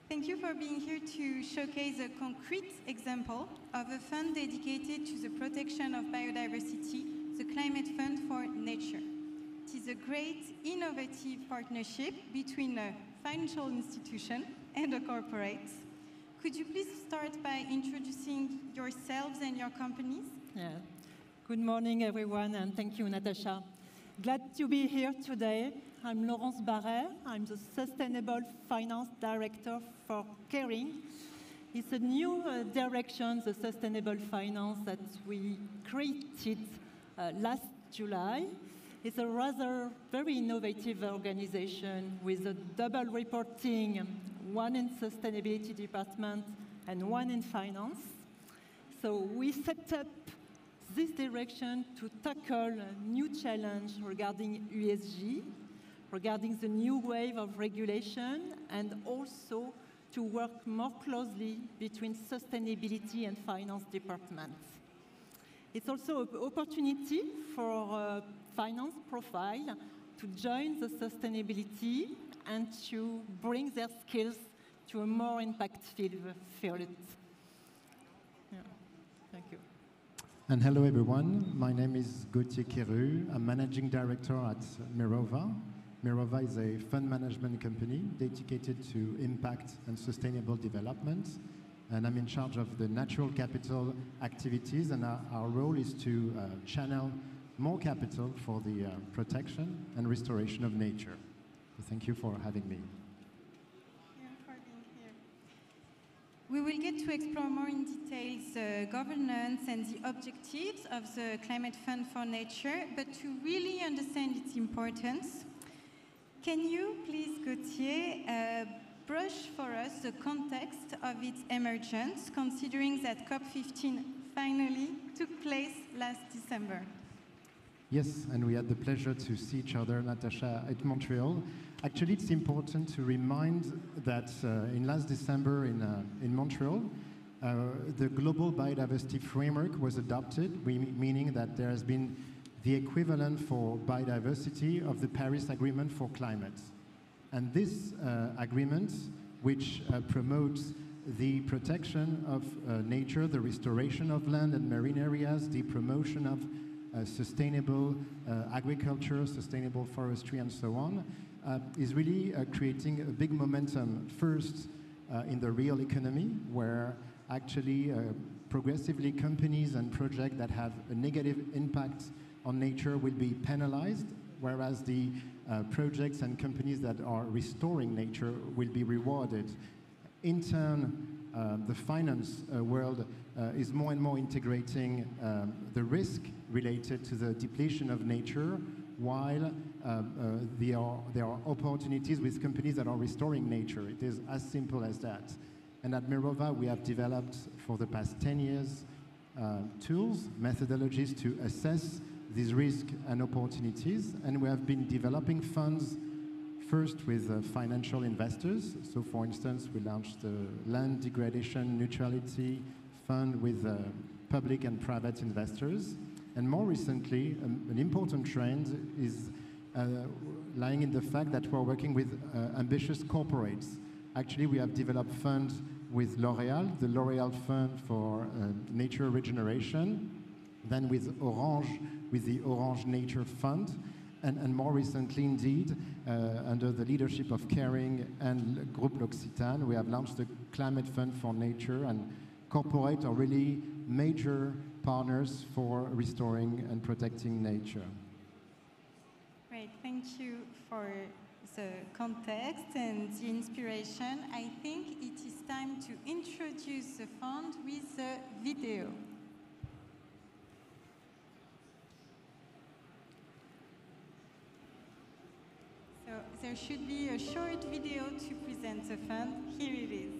Thank you for being here to showcase a concrete example of a fund dedicated to the protection of biodiversity, the Climate Fund for Nature. It is a great, innovative partnership between a financial institution and a corporate. Could you please start by introducing yourselves and your companies? Yeah. Good morning, everyone, and thank you, Natacha. Glad to be here today. I'm Laurence Barrere. I'm the Sustainable Finance Director for Kering. It's a new direction, the sustainable finance, that we created last July. It's a rather very innovative organization with a double reporting, one in sustainability department and one in finance. So we set up this direction to tackle a new challenge regarding ESG, regarding the new wave of regulation, and also to work more closely between sustainability and finance departments. It's also an opportunity for finance profile to join the sustainability and to bring their skills to a more impact-filled field. Yeah. Thank you. And hello, everyone. My name is Gautier Queru. I'm Managing Director at Mirova. Mirova is a fund management company dedicated to impact and sustainable development. And I'm in charge of the natural capital activities, and our role is to channel more capital for the protection and restoration of nature. So thank you for having me. We will get to explore more in details governance and the objectives of the Climate Fund for Nature, but to really understand its importance, can you please, Gautier, brush for us the context of its emergence, considering that COP15 finally took place last December? Yes, and we had the pleasure to see each other, Natacha, at Montreal. Actually, it's important to remind that in last December in Montreal, the Global Biodiversity Framework was adopted, meaning that there has been the equivalent for biodiversity of the Paris Agreement for climate. And this agreement, which promotes the protection of nature, the restoration of land and marine areas, the promotion of sustainable agriculture, sustainable forestry, and so on, is really creating a big momentum, first in the real economy, where actually progressively companies and projects that have a negative impact on nature will be penalized, whereas the projects and companies that are restoring nature will be rewarded. In turn, the finance world is more and more integrating the risk related to the depletion of nature, while there are opportunities with companies that are restoring nature. It is as simple as that. And at Mirova, we have developed for the past 10 years tools, methodologies to assess these risks and opportunities, and we have been developing funds first with financial investors. So for instance, we launched the Land Degradation Neutrality Fund with public and private investors. And more recently, an important trend is lying in the fact that we're working with ambitious corporates. Actually, we have developed funds with L'Oréal, the L'Oréal Fund for Nature Regeneration, then with Orange, with the Orange Nature Fund, and more recently, indeed, under the leadership of Kering and Groupe L'Occitane, we have launched the Climate Fund for Nature, and corporates are really major partners for restoring and protecting nature. Great, thank you for the context and the inspiration. I think it is time to introduce the fund with a video. So there should be a short video to present the fund. Here it is.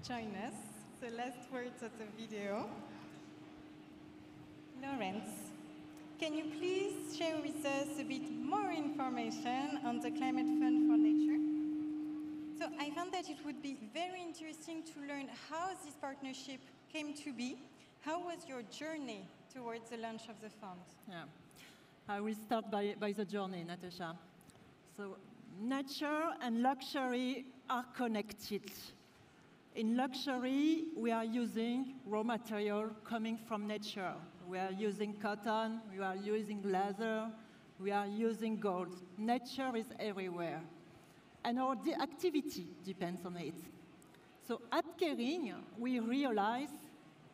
join us. The last words of the video. Laurence, can you please share with us a bit more information on the Climate Fund for Nature? So I found that it would be very interesting to learn how this partnership came to be. How was your journey towards the launch of the fund? Yeah. I will start by the journey, Natacha. So nature and luxury are connected. In luxury, we are using raw material coming from nature. We are using cotton, we are using leather, we are using gold. Nature is everywhere. And our activity depends on it. So at Kering, we realize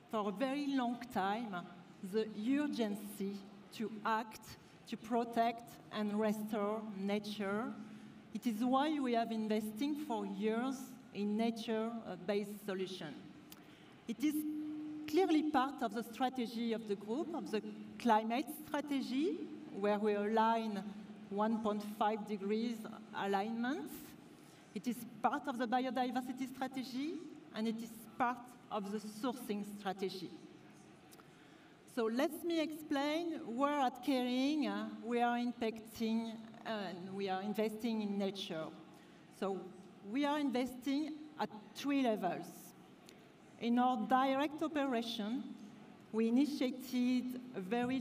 for a very long time the urgency to act, to protect and restore nature. It is why we have investing for years in nature-based solutions. It is clearly part of the strategy of the group, of the climate strategy, where we align 1.5 degrees alignments. It is part of the biodiversity strategy, and it is part of the sourcing strategy. So let me explain where at Kering we are impacting and we are investing in nature. So we are investing at 3 levels. In our direct operation, we initiated a very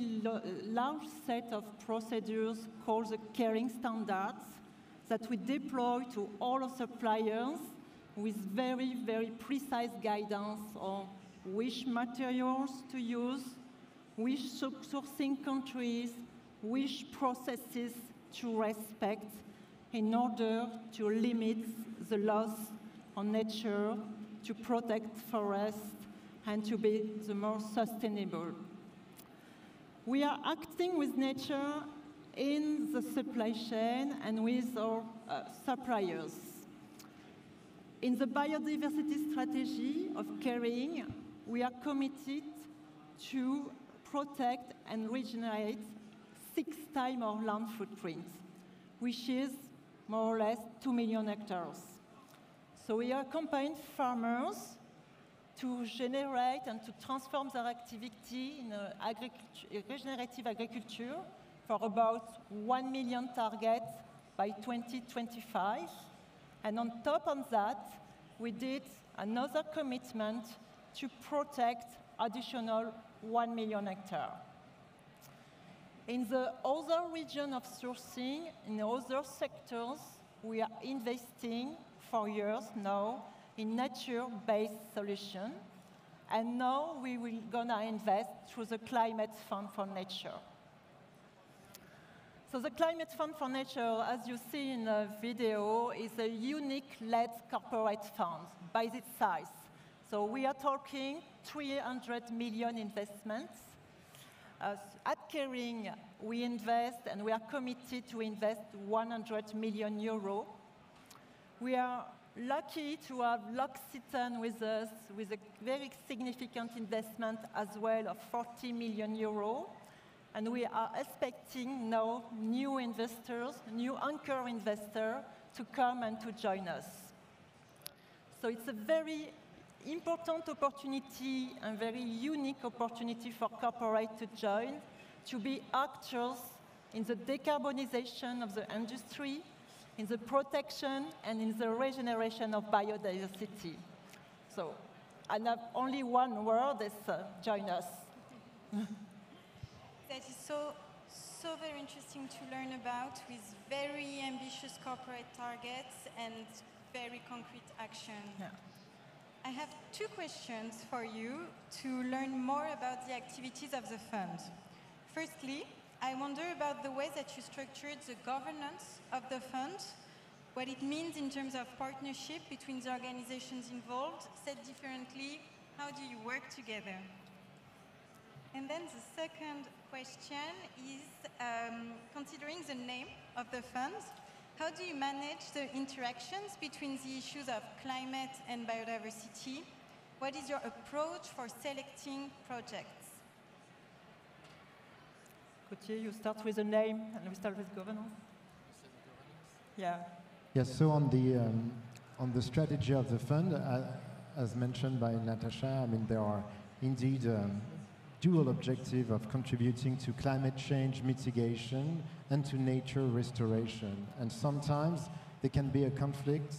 large set of procedures called the Kering standards that we deploy to all our suppliers with very, very precise guidance on which materials to use, which sourcing countries, which processes to respect in order to limit the loss on nature, to protect forests, and to be the more sustainable. We are acting with nature in the supply chain and with our suppliers. In the biodiversity strategy of Kering, we are committed to protect and regenerate 6 times our land footprint, which is more or less 2 million hectares. So we accompany farmers to generate and to transform their activity in regenerative agriculture for about 1 million targets by 2025. And on top of that, we did another commitment to protect additional 1 million hectares. In the other region of sourcing, in other sectors, we are investing for years now in nature-based solutions. And now we will gonna invest through the Climate Fund for Nature. So the Climate Fund for Nature, as you see in the video, is a unique-led corporate fund by its size. So we are talking 300 million investments. At Kering, we invest and we are committed to invest 100 million euros. We are lucky to have L'Occitane with us with a very significant investment as well of 40 million euros. And we are expecting now new investors, new anchor investors to come and to join us. So it's a very important opportunity and very unique opportunity for corporate to join, to be actors in the decarbonization of the industry, in the protection and in the regeneration of biodiversity. So I have only one word, is join us. That is so very interesting to learn about, with very ambitious corporate targets and very concrete action. Yeah. I have 2 questions for you to learn more about the activities of the fund. Firstly, I wonder about the way that you structured the governance of the fund, what it means in terms of partnership between the organizations involved. Said differently, how do you work together? And then the second question is, considering the name of the fund, how do you manage the interactions between the issues of climate and biodiversity? What is your approach for selecting projects? Gautier, you start with the name and we start with governance. Yeah. Yes, so on the strategy of the fund, as mentioned by Natacha, I mean, there are indeed dual objective of contributing to climate change mitigation and to nature restoration. And sometimes there can be a conflict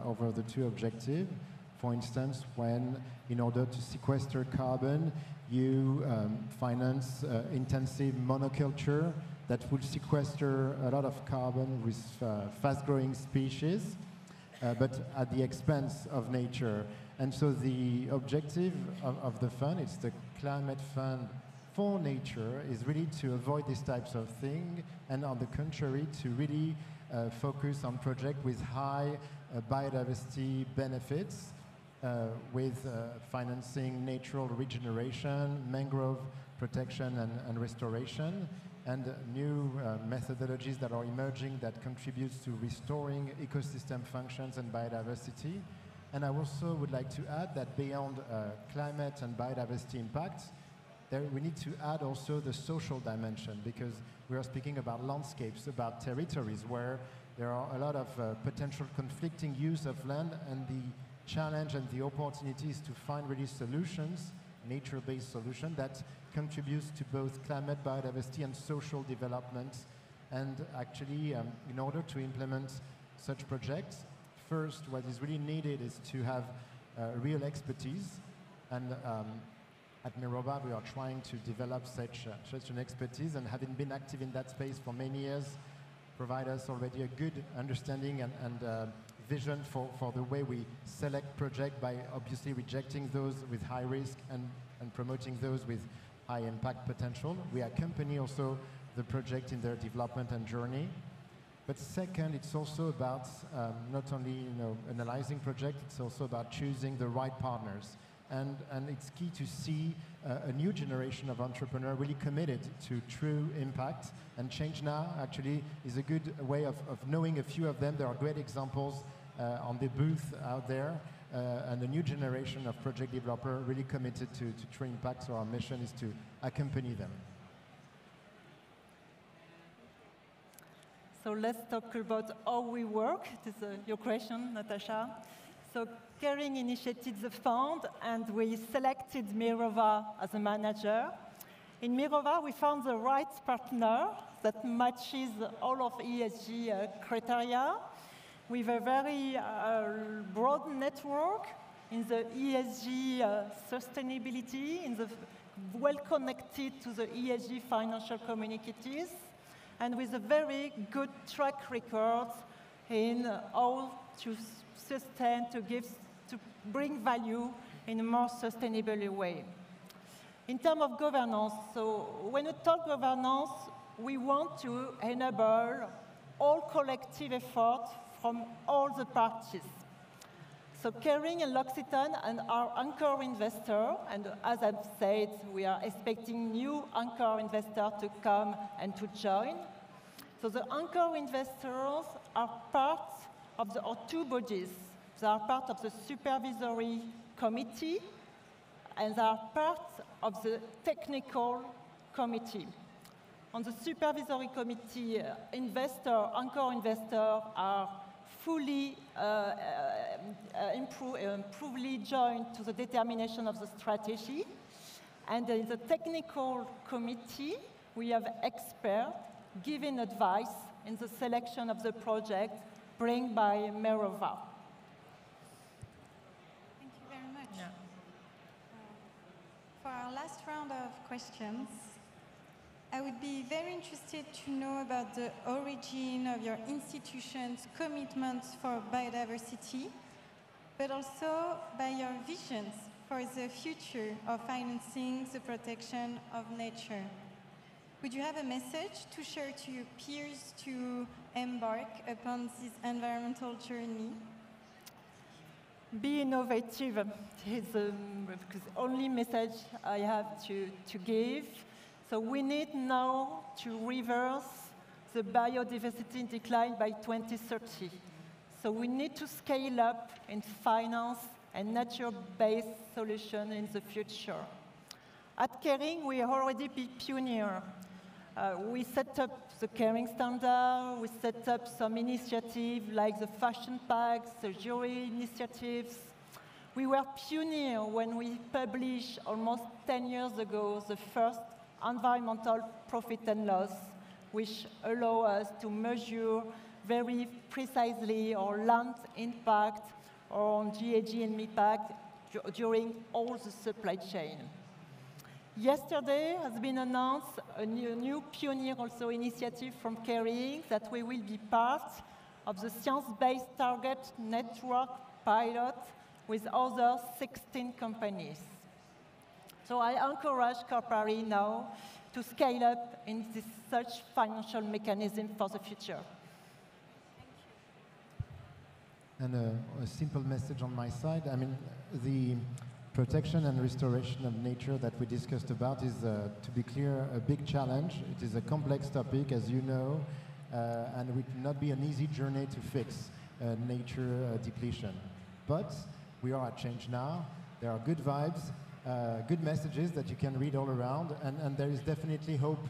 over the two objectives. For instance, when in order to sequester carbon, you finance intensive monoculture that will sequester a lot of carbon with fast-growing species, but at the expense of nature. And so the objective of the fund, it's the Climate Fund for Nature, is really to avoid these types of things, and on the contrary, to really focus on projects with high biodiversity benefits, with financing natural regeneration, mangrove protection and restoration, and new methodologies that are emerging that contributes to restoring ecosystem functions and biodiversity. And I also would like to add that beyond climate and biodiversity impacts, we need to add also the social dimension, because we are speaking about landscapes, about territories where there are a lot of potential conflicting use of land, and the challenge and the opportunities to find really solutions, nature-based solutions, that contributes to both climate, biodiversity, and social development. And actually, in order to implement such projects, first, what is really needed is to have real expertise. And at Mirova, we are trying to develop such an expertise, and having been active in that space for many years, provide us already a good understanding and vision for the way we select projects, by obviously rejecting those with high risk and promoting those with high impact potential. We accompany also the project in their development and journey. But second, it's also about not only analyzing projects, it's also about choosing the right partners. And it's key to see a new generation of entrepreneurs really committed to true impact. And ChangeNOW actually is a good way of knowing a few of them. There are great examples on the booth out there, and a new generation of project developers really committed to true impact. So our mission is to accompany them. So let's talk about how we work. This is your question, Natacha. So Kering initiated the fund, and we selected Mirova as a manager. In Mirova, we found the right partner that matches all of ESG criteria, with a very broad network in the ESG sustainability, in the well connected to the ESG financial communities, and with a very good track record in how to sustain, to bring value in a more sustainable way. In terms of governance, so when we talk governance, we want to enable all collective effort from all the parties. So Kering and L'Occitane and our anchor investor, and as I've said, we are expecting new anchor investors to come and to join. So the anchor investors are part of our two bodies. They are part of the supervisory committee, and they are part of the technical committee. On the supervisory committee, anchor investors are fully joined to the determination of the strategy. And in the technical committee, we have experts giving advice in the selection of the project brought by Mirova. Thank you very much. Yeah. For our last round of questions, I would be very interested to know about the origin of your institution's commitments for biodiversity, but also by your visions for the future of financing the protection of nature. Would you have a message to share to your peers to embark upon this environmental journey? Be innovative is the only message I have to give. So we need now to reverse the biodiversity decline by 2030. So we need to scale up in finance and nature-based solutions in the future. At Kering, we are already pioneers. We set up the Kering standard, we set up some initiatives like the fashion packs, the jewelry initiatives. We were pioneers when we published almost 10 years ago the first environmental profit and loss, which allow us to measure very precisely our land impact or GHG impact during all the supply chain. Yesterday has been announced a new pioneer also initiative from Kering that we will be part of the Science-Based Target Network pilot with other 16 companies. So I encourage corporates now to scale up in this such financial mechanism for the future. And a simple message on my side. I mean, the protection and restoration of nature that we discussed about is, to be clear, a big challenge. It is a complex topic, as you know, and it will not be an easy journey to fix nature depletion. But we are at ChangeNOW. There are good vibes, good messages that you can read all around, and there is definitely hope.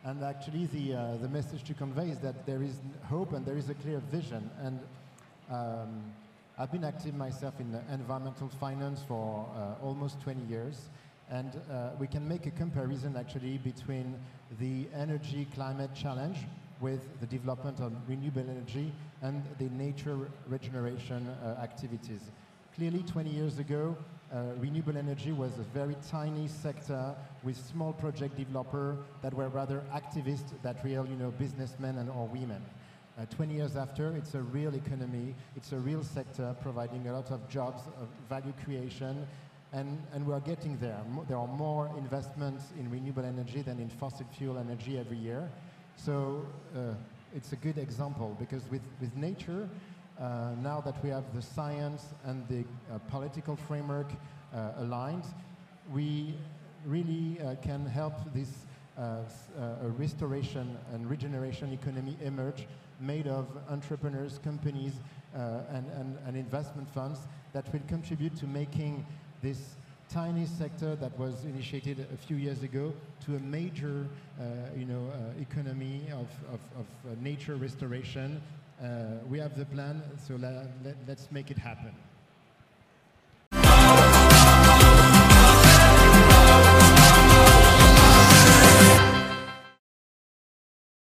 And actually, the message to convey is that there is hope and there is a clear vision. And I've been active myself in environmental finance for almost 20 years, and we can make a comparison actually between the energy climate challenge with the development of renewable energy and the nature regeneration activities. Clearly, 20 years ago, renewable energy was a very tiny sector with small project developers that were rather activists than real, businessmen or women. 20 years after, it's a real economy, it's a real sector providing a lot of jobs, of value creation, and we are getting there. There are more investments in renewable energy than in fossil fuel energy every year. So it's a good example, because with nature, now that we have the science and the political framework aligned, we really can help this restoration and regeneration economy emerge, made of entrepreneurs, companies, and investment funds that will contribute to making this tiny sector that was initiated a few years ago to a major economy of nature restoration. We have the plan, so let's make it happen.